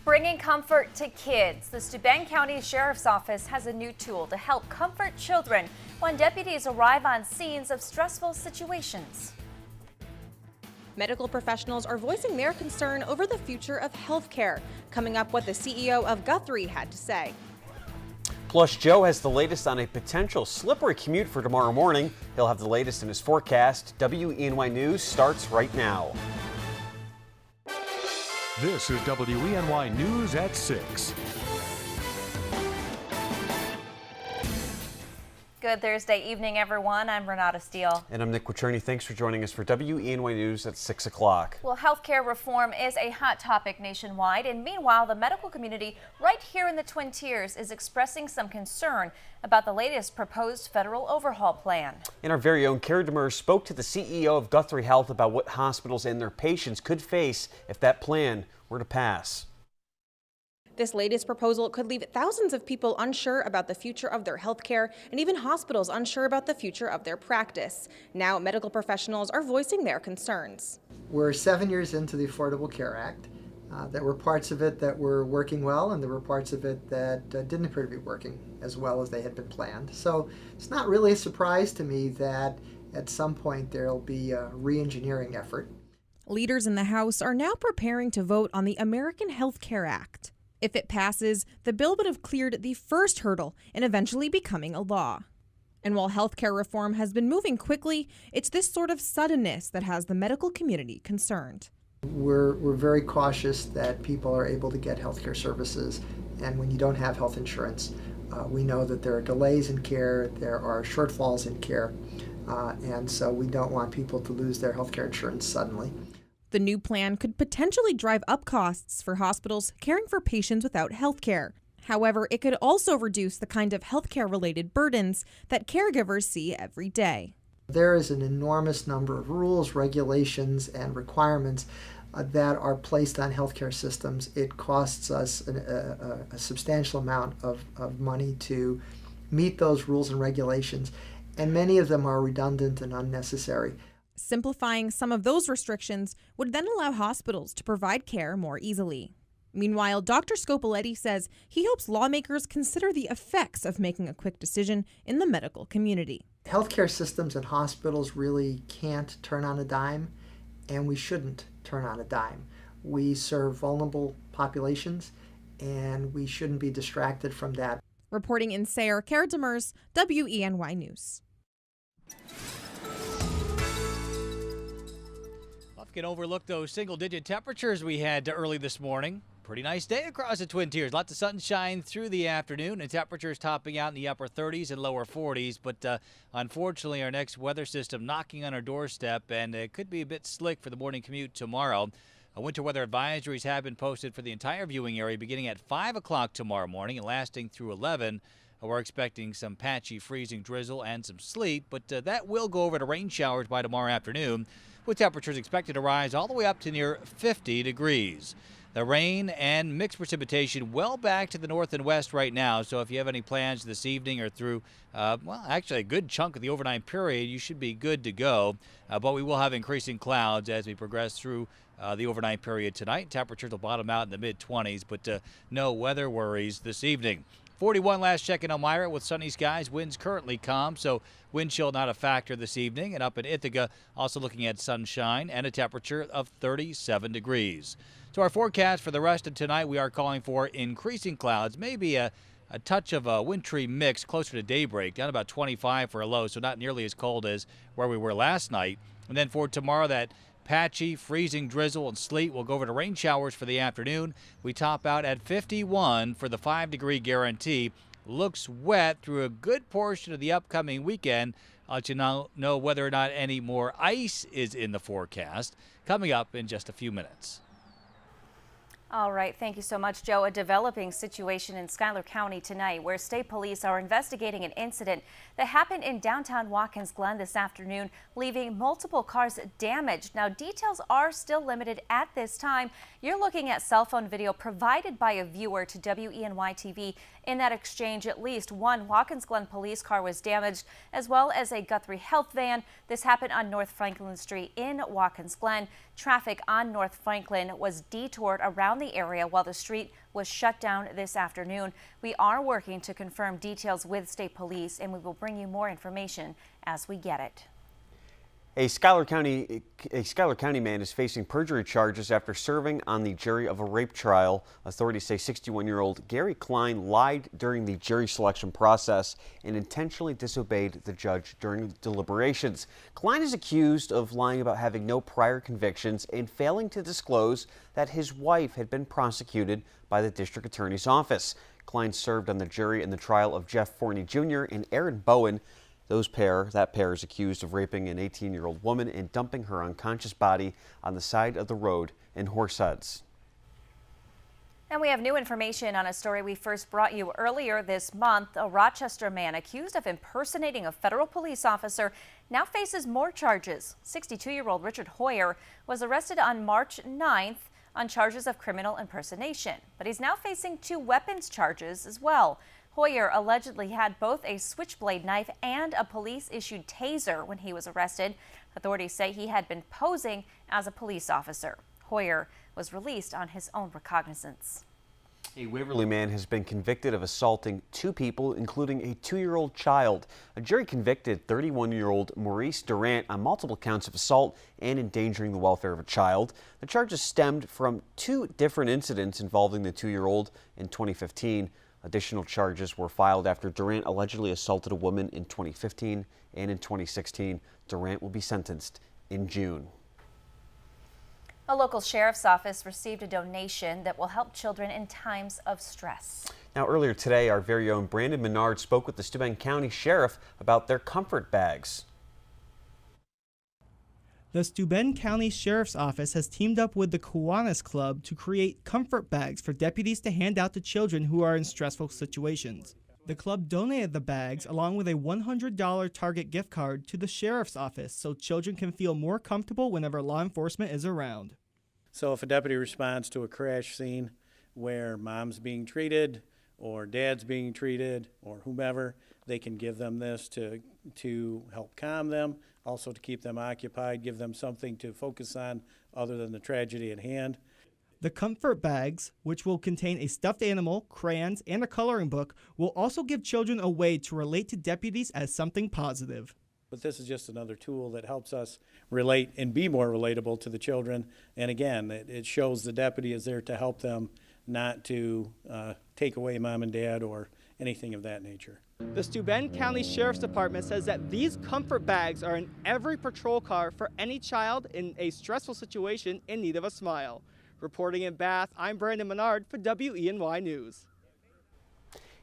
Bringing comfort to kids. The Steuben County Sheriff's Office has a new tool to help comfort children when deputies arrive on scenes of stressful situations. Medical professionals are voicing their concern over the future of healthcare. Coming up, what the CEO of Guthrie had to say. Plus, Joe has the latest on a potential slippery commute for tomorrow morning. He'll have the latest in his forecast. WENY News starts right now. This is WENY News at 6. Good Thursday evening, everyone. I'm Renata Steele. And I'm Nick Quatcherny. Thanks for joining us for WENY News at 6 o'clock. Well, healthcare reform is a hot topic nationwide, and meanwhile, the medical community right here in the Twin Tiers is expressing some concern about the latest proposed federal overhaul plan. And our very own Kara Demers spoke to the CEO of Guthrie Health about what hospitals and their patients could face if that plan were to pass. This latest proposal could leave thousands of people unsure about the future of their health care and even hospitals unsure about the future of their practice. Now, medical professionals are voicing their concerns. We're 7 years into the Affordable Care Act. There were parts of it that were working well, and there were parts of it that didn't appear to be working as well as they had been planned. So it's not really a surprise to me that at some point there'll be a re-engineering effort. Leaders in the House are now preparing to vote on the American Health Care Act. If it passes, the bill would have cleared the first hurdle in eventually becoming a law. And while healthcare reform has been moving quickly, it's this sort of suddenness that has the medical community concerned. We're very cautious that people are able to get healthcare services, and when you don't have health insurance, we know that there are delays in care, there are shortfalls in care, and so we don't want people to lose their healthcare insurance suddenly. The new plan could potentially drive up costs for hospitals caring for patients without health care. However, it could also reduce the kind of healthcare-related burdens that caregivers see every day. There is an enormous number of rules, regulations, and requirements that are placed on healthcare systems. It costs us a substantial amount of money to meet those rules and regulations, and many of them are redundant and unnecessary. Simplifying some of those restrictions would then allow hospitals to provide care more easily. Meanwhile, Dr. Scopoletti says he hopes lawmakers consider the effects of making a quick decision in the medical community. Healthcare systems and hospitals really can't turn on a dime, and we shouldn't turn on a dime. We serve vulnerable populations, and we shouldn't be distracted from that. Reporting in Sayre, Kara Demers, WENY News. Can overlook those single-digit temperatures we had early this morning. Pretty nice day across the Twin Tiers. Lots of sunshine through the afternoon and temperatures topping out in the upper 30s and lower 40s. But unfortunately, our next weather system knocking on our doorstep, and it could be a bit slick for the morning commute tomorrow. Winter weather advisories have been posted for the entire viewing area beginning at 5 o'clock tomorrow morning and lasting through 11. We're expecting some patchy freezing drizzle and some sleet, but that will go over to rain showers by tomorrow afternoon, with temperatures expected to rise all the way up to near 50 degrees. The rain and mixed precipitation well back to the north and west right now, so if you have any plans this evening or through, actually a good chunk of the overnight period, you should be good to go. But we will have increasing clouds as we progress through the overnight period tonight. Temperatures will bottom out in the mid-20s, but no weather worries this evening. 41 last check in Elmira with sunny skies. Winds currently calm, so wind chill not a factor this evening. And up in Ithaca, also looking at sunshine and a temperature of 37 degrees. So our forecast for the rest of tonight, we are calling for increasing clouds, maybe a touch of a wintry mix closer to daybreak, down about 25 for a low, so not nearly as cold as where we were last night. And then for tomorrow, that patchy, freezing drizzle and sleet will go over to rain showers for the afternoon. We top out at 51 for the 5-degree guarantee. Looks wet through a good portion of the upcoming weekend. I'll let you know whether or not any more ice is in the forecast coming up in just a few minutes. All right, thank you so much, Joe. A developing situation in Schuyler County tonight where state police are investigating an incident that happened in downtown Watkins Glen this afternoon, leaving multiple cars damaged. Now, details are still limited at this time. You're looking at cell phone video provided by a viewer to WENY TV. In that exchange, at least one Watkins Glen police car was damaged, as well as a Guthrie Health van. This happened on North Franklin Street in Watkins Glen. Traffic on North Franklin was detoured around the area while the street was shut down this afternoon. We are working to confirm details with state police, and we will bring you more information as we get it. A Schuyler County man is facing perjury charges after serving on the jury of a rape trial. Authorities say 61-year-old Gary Klein lied during the jury selection process and intentionally disobeyed the judge during deliberations. Klein is accused of lying about having no prior convictions and failing to disclose that his wife had been prosecuted by the district attorney's office. Klein served on the jury in the trial of Jeff Forney Jr. and Aaron Bowen. That pair is accused of raping an 18-year-old woman and dumping her unconscious body on the side of the road in Horseheads. And we have new information on a story we first brought you earlier this month. A Rochester man accused of impersonating a federal police officer now faces more charges. 62-year-old Richard Hoyer was arrested on March 9th on charges of criminal impersonation, but he's now facing 2 weapons charges as well. Hoyer allegedly had both a switchblade knife and a police-issued taser when he was arrested. Authorities say he had been posing as a police officer. Hoyer was released on his own recognizance. A Waverly man has been convicted of assaulting 2 people, including a 2-year-old child. A jury convicted 31-year-old Maurice Durant on multiple counts of assault and endangering the welfare of a child. The charges stemmed from 2 different incidents involving the 2-year-old in 2015. Additional charges were filed after Durant allegedly assaulted a woman in 2015 and in 2016. Durant will be sentenced in June. A local sheriff's office received a donation that will help children in times of stress. Now, earlier today, our very own Brandon Menard spoke with the Steuben County Sheriff about their comfort bags. The Steuben County Sheriff's Office has teamed up with the Kiwanis Club to create comfort bags for deputies to hand out to children who are in stressful situations. The club donated the bags along with a $100 Target gift card to the Sheriff's Office so children can feel more comfortable whenever law enforcement is around. So if a deputy responds to a crash scene where mom's being treated or dad's being treated or whomever, they can give them this to help calm them, also to keep them occupied, give them something to focus on other than the tragedy at hand. The comfort bags, which will contain a stuffed animal, crayons, and a coloring book, will also give children a way to relate to deputies as something positive. But this is just another tool that helps us relate and be more relatable to the children. And again, it shows the deputy is there to help them, not to take away mom and dad or anything of that nature. The Steuben County Sheriff's Department says that these comfort bags are in every patrol car for any child in a stressful situation in need of a smile. Reporting in Bath, I'm Brandon Menard for WENY News.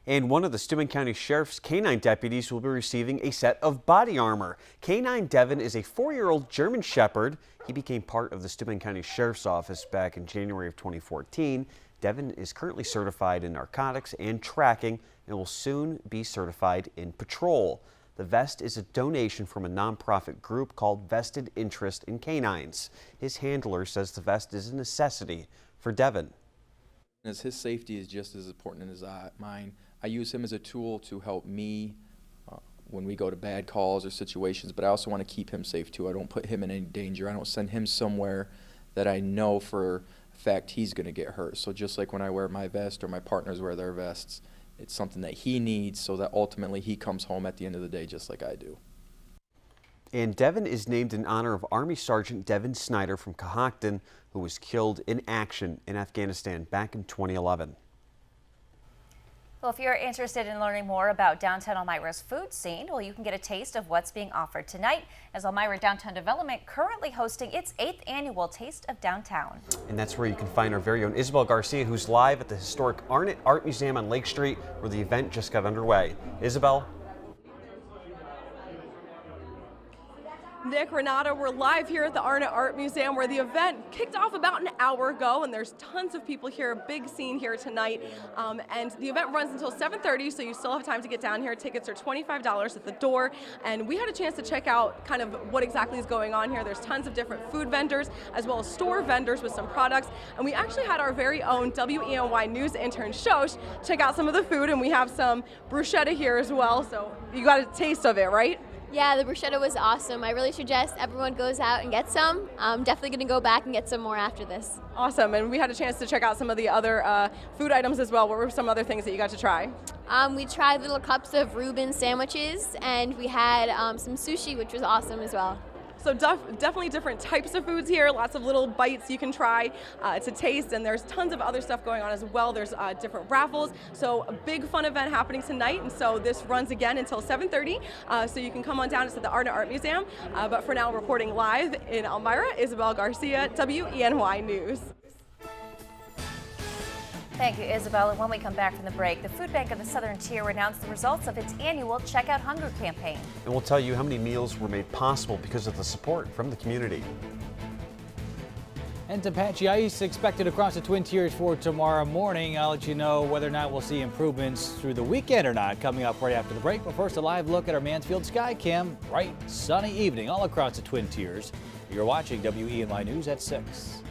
And one of the Steuben County Sheriff's K-9 deputies will be receiving a set of body armor. K-9 Devin is a 4-year-old German Shepherd. He became part of the Steuben County Sheriff's Office back in January of 2014. Devin is currently certified in narcotics and tracking and will soon be certified in patrol. The vest is a donation from a nonprofit group called Vested Interest in Canines. His handler says the vest is a necessity for Devin. As his safety is just as important as mine. I use him as a tool to help me when we go to bad calls or situations, but I also want to keep him safe too. I don't put him in any danger. I don't send him somewhere that I know for a fact he's going to get hurt. So just like when I wear my vest or my partners wear their vests, it's something that he needs so that ultimately he comes home at the end of the day just like I do. And Devin is named in honor of Army Sergeant Devin Snyder from Cohocton, who was killed in action in Afghanistan back in 2011. Well, if you're interested in learning more about downtown Elmira's food scene, well, you can get a taste of what's being offered tonight as Elmira Downtown Development currently hosting its 8th annual Taste of Downtown. And that's where you can find our very own Isabel Garcia, who's live at the historic Arnett Art Museum on Lake Street, where the event just got underway. Isabel? Nick, Renata, we're live here at the Arnett Art Museum where the event kicked off about an hour ago, and there's tons of people here, a big scene here tonight. And the event runs until 7:30, so you still have time to get down here. Tickets are $25 at the door, and we had a chance to check out kind of what exactly is going on here. There's tons of different food vendors as well as store vendors with some products, and we actually had our very own WENY News intern Shosh check out some of the food, and we have some bruschetta here as well, so you got a taste of it, right? Yeah, the bruschetta was awesome. I really suggest everyone goes out and gets some. I'm definitely going to go back and get some more after this. Awesome, and we had a chance to check out some of the other food items as well. What were some other things that you got to try? We tried little cups of Reuben sandwiches, and we had some sushi, which was awesome as well. So definitely different types of foods here, lots of little bites you can try to taste, and there's tons of other stuff going on as well. There's different raffles, so a big fun event happening tonight, and so this runs again until 7:30, so you can come on down to the Arna Art Museum. But for now, reporting live in Elmira, Isabel Garcia, WENY News. Thank you, Isabel. And when we come back from the break, the Food Bank of the Southern Tier announced the results of its annual Check Out Hunger campaign. And we'll tell you how many meals were made possible because of the support from the community. And some patchy ice expected across the Twin Tiers for tomorrow morning. I'll let you know whether or not we'll see improvements through the weekend or not coming up right after the break. But first, a live look at our Mansfield sky cam. Bright, sunny evening all across the Twin Tiers. You're watching WENY News at 6.